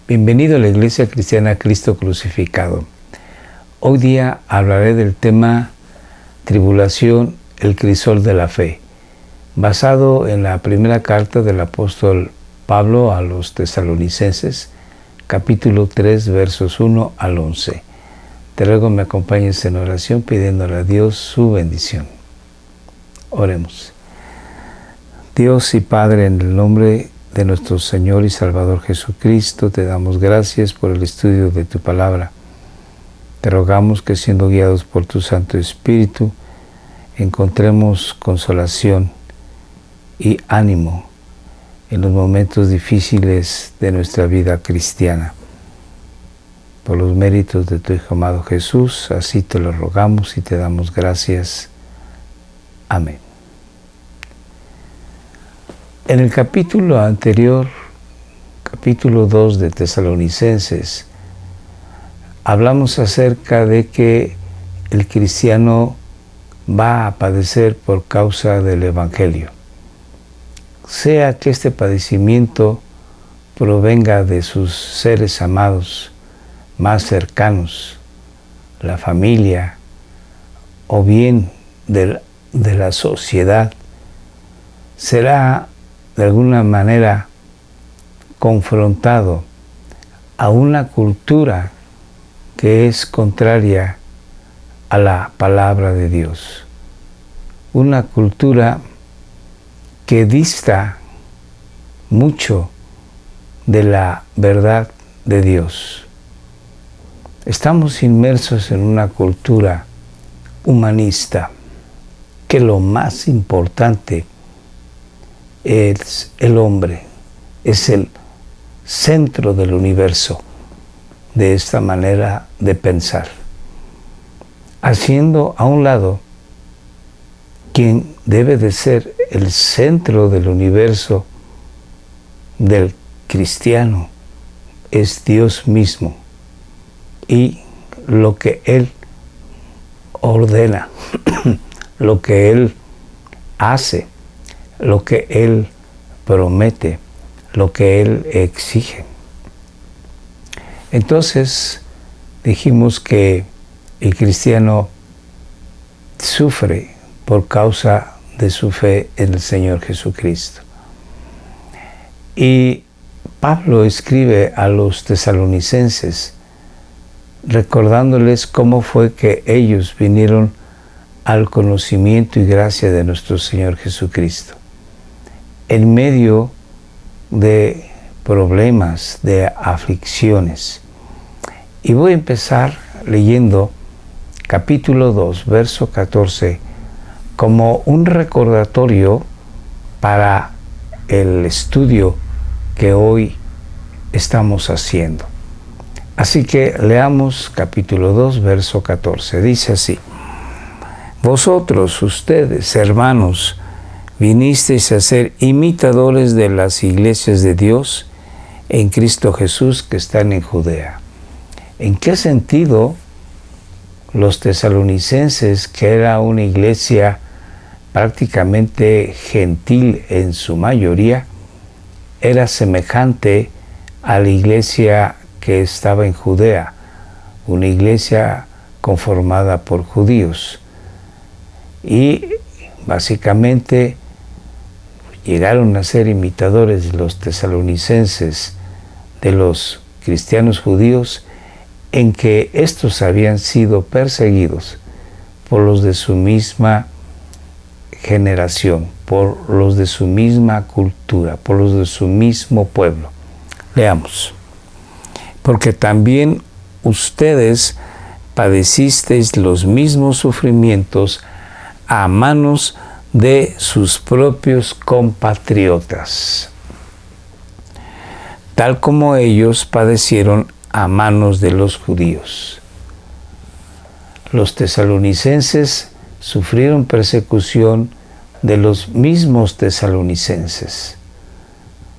Bienvenido a la Iglesia Cristiana Cristo Crucificado. Hoy día hablaré del tema Tribulación, el crisol de la fe, basado en la primera carta del apóstol Pablo a los Tesalonicenses, capítulo 3, versos 1 al 11. Te ruego me acompañes en oración pidiéndole a Dios su bendición. Oremos. Dios y Padre, en el nombre de nuestro Señor y Salvador Jesucristo, te damos gracias por el estudio de tu palabra. Te rogamos que, siendo guiados por tu Santo Espíritu, encontremos consolación y ánimo en los momentos difíciles de nuestra vida cristiana. Por los méritos de tu Hijo amado Jesús, así te lo rogamos y te damos gracias. Amén. En el capítulo anterior, capítulo 2 de Tesalonicenses, hablamos acerca de que el cristiano va a padecer por causa del Evangelio. Sea que este padecimiento provenga de sus seres amados más cercanos, la familia, o bien de la sociedad, será de alguna manera confrontado a una cultura que es contraria a la palabra de Dios. Una cultura que dista mucho de la verdad de Dios. Estamos inmersos en una cultura humanista que lo más importante es el hombre, es el centro del universo de esta manera de pensar, haciendo a un lado quien debe de ser el centro del universo del cristiano, es Dios mismo y lo que Él ordena, lo que Él hace, lo que Él promete, lo que Él exige. Entonces, dijimos que el cristiano sufre por causa de su fe en el Señor Jesucristo. Y Pablo escribe a los tesalonicenses recordándoles cómo fue que ellos vinieron al conocimiento y gracia de nuestro Señor Jesucristo. En medio de problemas, de aflicciones. Y voy a empezar leyendo capítulo 2, verso 14, como un recordatorio para el estudio que hoy estamos haciendo. Así que leamos capítulo 2, verso 14. Dice así: Vosotros, ustedes, hermanos, vinisteis a ser imitadores de las iglesias de Dios en Cristo Jesús que están en Judea. ¿En qué sentido los tesalonicenses, que era una iglesia prácticamente gentil en su mayoría, era semejante a la iglesia que estaba en Judea, una iglesia conformada por judíos? Y básicamente llegaron a ser imitadores de los tesalonicenses, de los cristianos judíos, en que estos habían sido perseguidos por los de su misma generación, por los de su misma cultura, por los de su mismo pueblo. Leamos. Porque también ustedes padecisteis los mismos sufrimientos a manos de sus propios compatriotas, tal como ellos padecieron a manos de los judíos. Los tesalonicenses sufrieron persecución de los mismos tesalonicenses.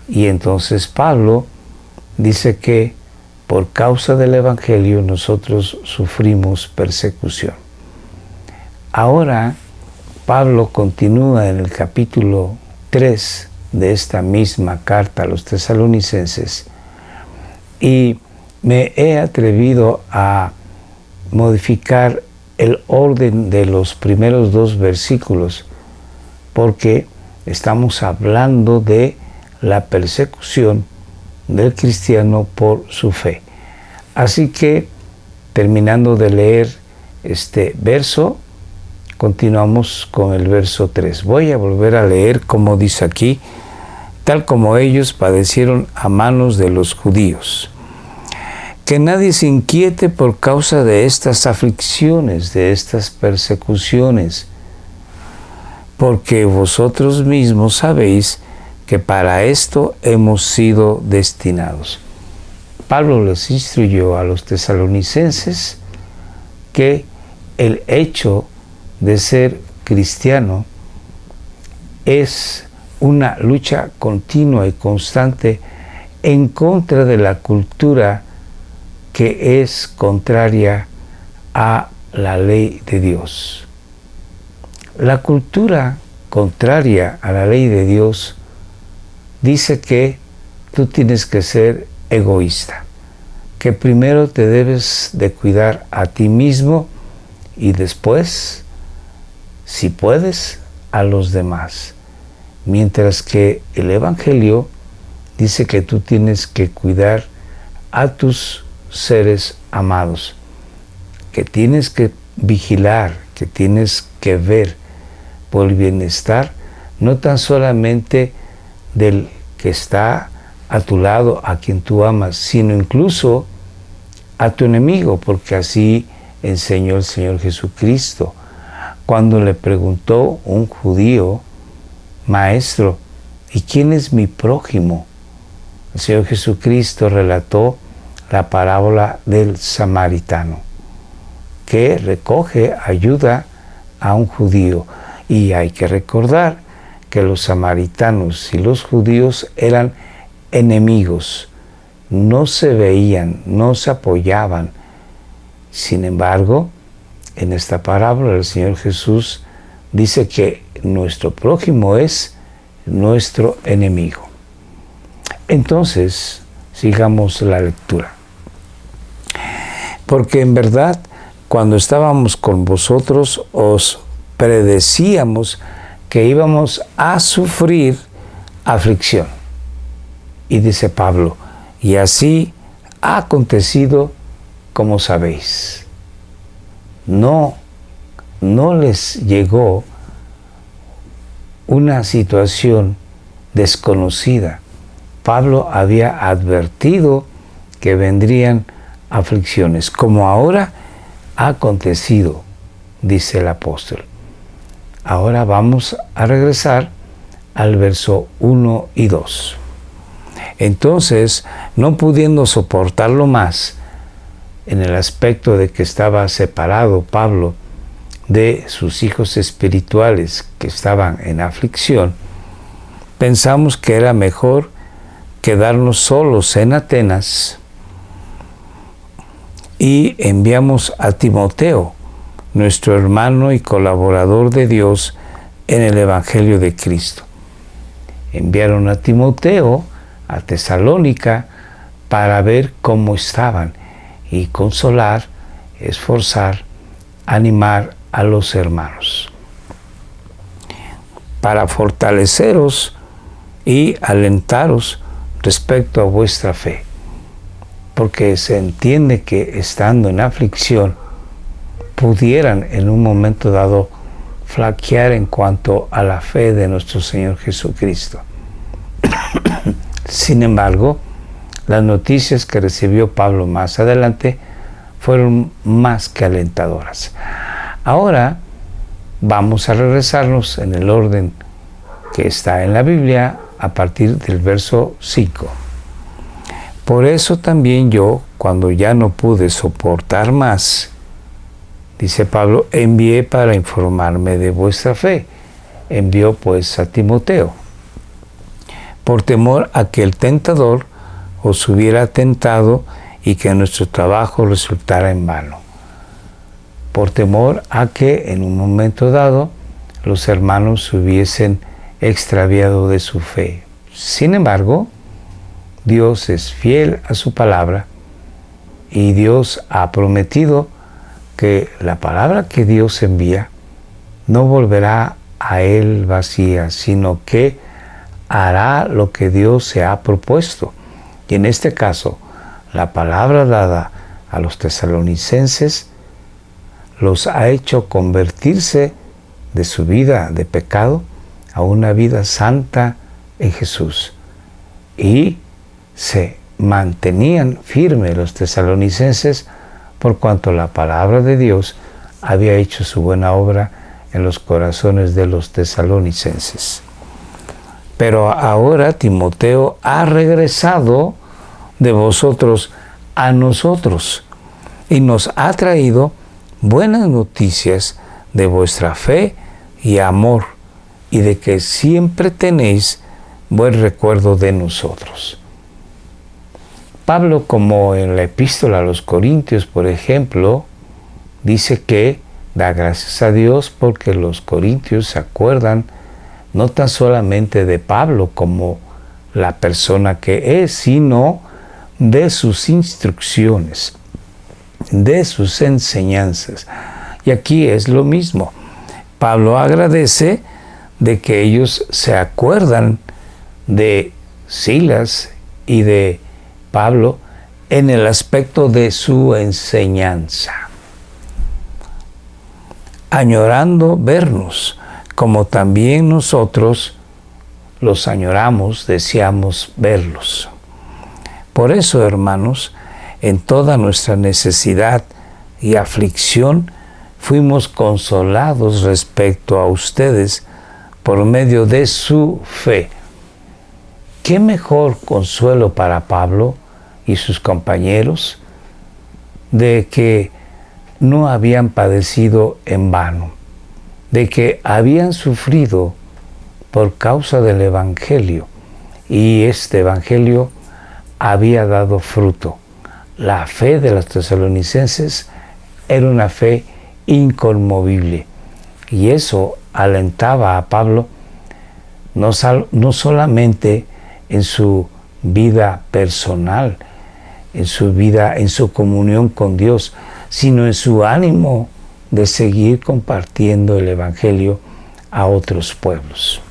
Y entonces Pablo dice que por causa del Evangelio nosotros sufrimos persecución. Ahora Pablo continúa en el capítulo 3 de esta misma carta a los tesalonicenses Y me he atrevido a modificar el orden de los primeros 2 versículos, porque estamos hablando de la persecución del cristiano por su fe. Así que, terminando de leer este verso, continuamos con el verso 3. Voy a volver a leer como dice aquí: tal como ellos padecieron a manos de los judíos. Que nadie se inquiete por causa de estas aflicciones, de estas persecuciones, porque vosotros mismos sabéis que para esto hemos sido destinados. Pablo les instruyó a los tesalonicenses que el hecho de ser cristiano es una lucha continua y constante en contra de la cultura que es contraria a la ley de Dios. La cultura contraria a la ley de Dios dice que tú tienes que ser egoísta, que primero te debes de cuidar a ti mismo y después, si puedes, a los demás. Mientras que el Evangelio dice que tú tienes que cuidar a tus seres amados, que tienes que vigilar, que tienes que ver por el bienestar, no tan solamente del que está a tu lado, a quien tú amas, sino incluso a tu enemigo, porque así enseñó el Señor Jesucristo. Cuando le preguntó un judío: Maestro, ¿y quién es mi prójimo? El Señor Jesucristo relató la parábola del samaritano, que recoge ayuda a un judío. Y hay que recordar que los samaritanos y los judíos eran enemigos, no se veían, no se apoyaban. Sin embargo, en esta parábola el Señor Jesús dice que nuestro prójimo es nuestro enemigo. Entonces, sigamos la lectura. Porque en verdad, cuando estábamos con vosotros, os predecíamos que íbamos a sufrir aflicción. Y dice Pablo: y así ha acontecido, como sabéis. No les llegó una situación desconocida. Pablo había advertido que vendrían aflicciones, como ahora ha acontecido, dice el apóstol. Ahora vamos a regresar al verso 1 y 2. Entonces, no pudiendo soportarlo más, en el aspecto de que estaba separado Pablo de sus hijos espirituales que estaban en aflicción, pensamos que era mejor quedarnos solos en Atenas y enviamos a Timoteo, nuestro hermano y colaborador de Dios en el Evangelio de Cristo. Enviaron a Timoteo a Tesalónica para ver cómo estaban y consolar, esforzar, animar a los hermanos, para fortaleceros y alentaros respecto a vuestra fe, porque se entiende que estando en aflicción pudieran en un momento dado flaquear en cuanto a la fe de nuestro Señor Jesucristo. Sin embargo, las noticias que recibió Pablo más adelante fueron más que alentadoras. Ahora vamos a regresarnos en el orden que está en la Biblia a partir del verso 5. Por eso también yo, cuando ya no pude soportar más, dice Pablo, envié para informarme de vuestra fe. Envió pues a Timoteo, por temor a que el tentador os hubiera tentado y que nuestro trabajo resultara en vano. Por temor a que en un momento dado los hermanos se hubiesen extraviado de su fe. Sin embargo, Dios es fiel a su palabra y Dios ha prometido que la palabra que Dios envía no volverá a Él vacía, sino que hará lo que Dios se ha propuesto. Y en este caso, la palabra dada a los tesalonicenses los ha hecho convertirse de su vida de pecado a una vida santa en Jesús. Y se mantenían firmes los tesalonicenses por cuanto la palabra de Dios había hecho su buena obra en los corazones de los tesalonicenses. Pero ahora Timoteo ha regresado de vosotros a nosotros y nos ha traído buenas noticias de vuestra fe y amor y de que siempre tenéis buen recuerdo de nosotros. Pablo, como en la epístola a los Corintios, por ejemplo, dice que da gracias a Dios porque los corintios se acuerdan no tan solamente de Pablo como la persona que es, sino de sus instrucciones, de sus enseñanzas. Y aquí es lo mismo. Pablo agradece de que ellos se acuerdan de Silas y de Pablo en el aspecto de su enseñanza, añorando vernos, como también nosotros los añoramos, deseamos verlos. Por eso, hermanos, en toda nuestra necesidad y aflicción, fuimos consolados respecto a ustedes por medio de su fe. ¿Qué mejor consuelo para Pablo y sus compañeros de que no habían padecido en vano, de que habían sufrido por causa del Evangelio y este Evangelio había dado fruto? La fe de los tesalonicenses era una fe inconmovible y eso alentaba a Pablo no solamente en su vida personal, en su vida, en su comunión con Dios, sino en su ánimo de seguir compartiendo el Evangelio a otros pueblos.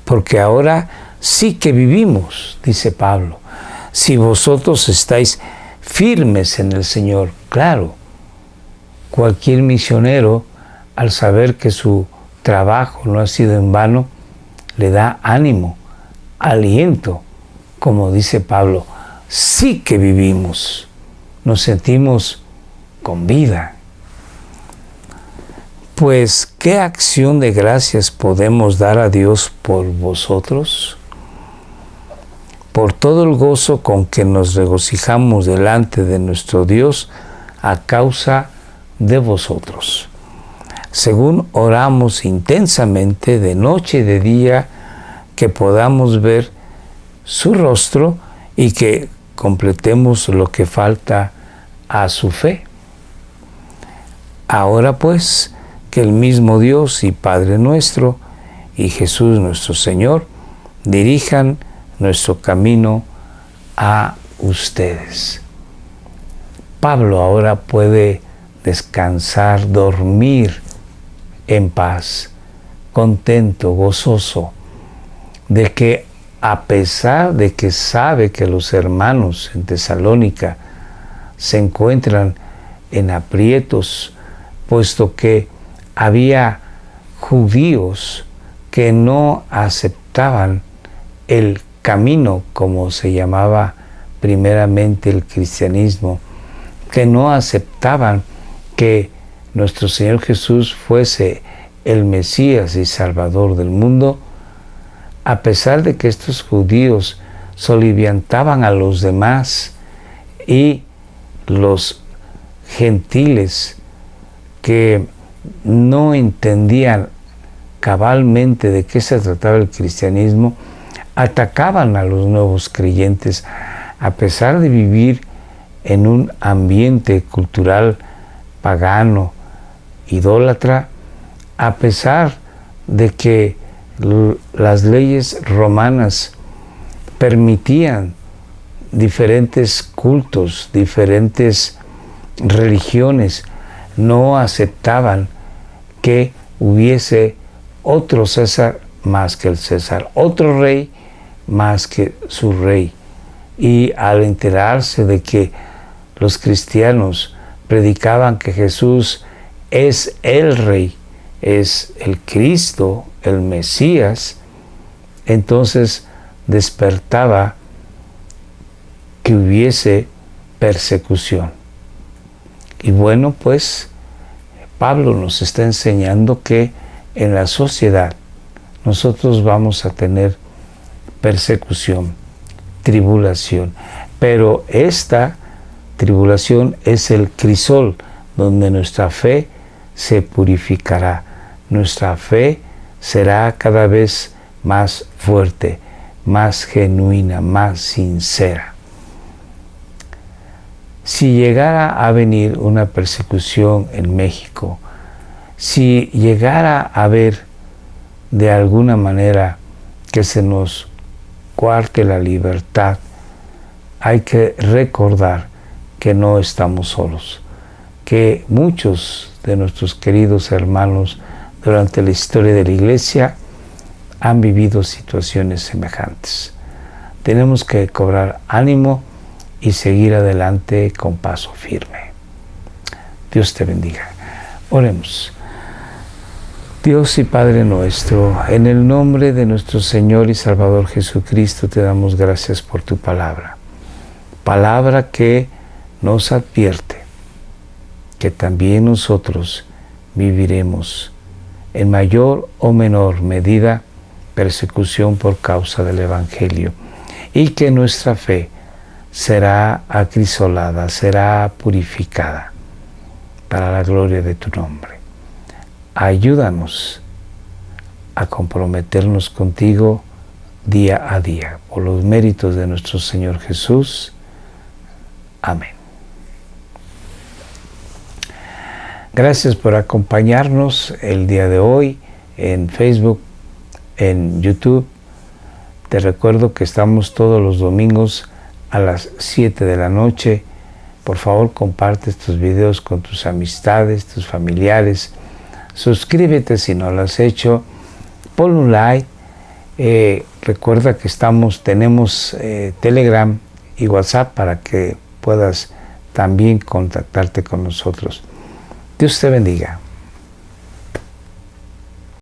Porque ahora sí que vivimos, dice Pablo, si vosotros estáis firmes en el Señor. Claro, cualquier misionero, al saber que su trabajo no ha sido en vano, le da ánimo, aliento, como dice Pablo, sí que vivimos, nos sentimos con vida. Pues, ¿qué acción de gracias podemos dar a Dios por vosotros? Por todo el gozo con que nos regocijamos delante de nuestro Dios a causa de vosotros, según oramos intensamente de noche y de día, que podamos ver su rostro y que completemos lo que falta a su fe. Ahora pues, que el mismo Dios y Padre nuestro y Jesús nuestro Señor dirijan nuestro camino a ustedes. Pablo ahora puede descansar, dormir en paz, contento, gozoso, de que a pesar de que sabe que los hermanos en Tesalónica se encuentran en aprietos, puesto que había judíos que no aceptaban el camino, como se llamaba primeramente el cristianismo, que no aceptaban que nuestro Señor Jesús fuese el Mesías y Salvador del mundo. A pesar de que estos judíos soliviantaban a los demás y los gentiles que no entendían cabalmente de qué se trataba el cristianismo, atacaban a los nuevos creyentes, a pesar de vivir en un ambiente cultural pagano, idólatra, a pesar de que las leyes romanas permitían diferentes cultos, diferentes religiones, no aceptaban que hubiese otro César más que el César, otro rey más que su rey. Y al enterarse de que los cristianos predicaban que Jesús es el rey, es el Cristo, el Mesías, entonces despertaba que hubiese persecución. Y bueno, pues Pablo nos está enseñando que en la sociedad nosotros vamos a tener persecución, tribulación, pero esta tribulación es el crisol donde nuestra fe se purificará, nuestra fe será cada vez más fuerte, más genuina, más sincera. Si llegara a venir una persecución en México, si llegara a ver de alguna manera que se nos coarte la libertad, hay que recordar que no estamos solos, que muchos de nuestros queridos hermanos durante la historia de la Iglesia han vivido situaciones semejantes. Tenemos que cobrar ánimo y seguir adelante con paso firme. Dios te bendiga. Oremos. Dios y Padre nuestro, en el nombre de nuestro Señor y Salvador Jesucristo te damos gracias por tu palabra. Palabra que nos advierte que también nosotros viviremos en mayor o menor medida persecución por causa del Evangelio y que nuestra fe será acrisolada, será purificada para la gloria de tu nombre. Ayúdanos a comprometernos contigo día a día, por los méritos de nuestro Señor Jesús. Amén. Gracias por acompañarnos el día de hoy en Facebook, en YouTube. Te recuerdo que estamos todos los domingos a las 7 de la noche. Por favor, comparte estos videos con tus amistades, tus familiares. Suscríbete si no lo has hecho. Ponle un like. Recuerda que tenemos Telegram y WhatsApp para que puedas también contactarte con nosotros. Dios te bendiga.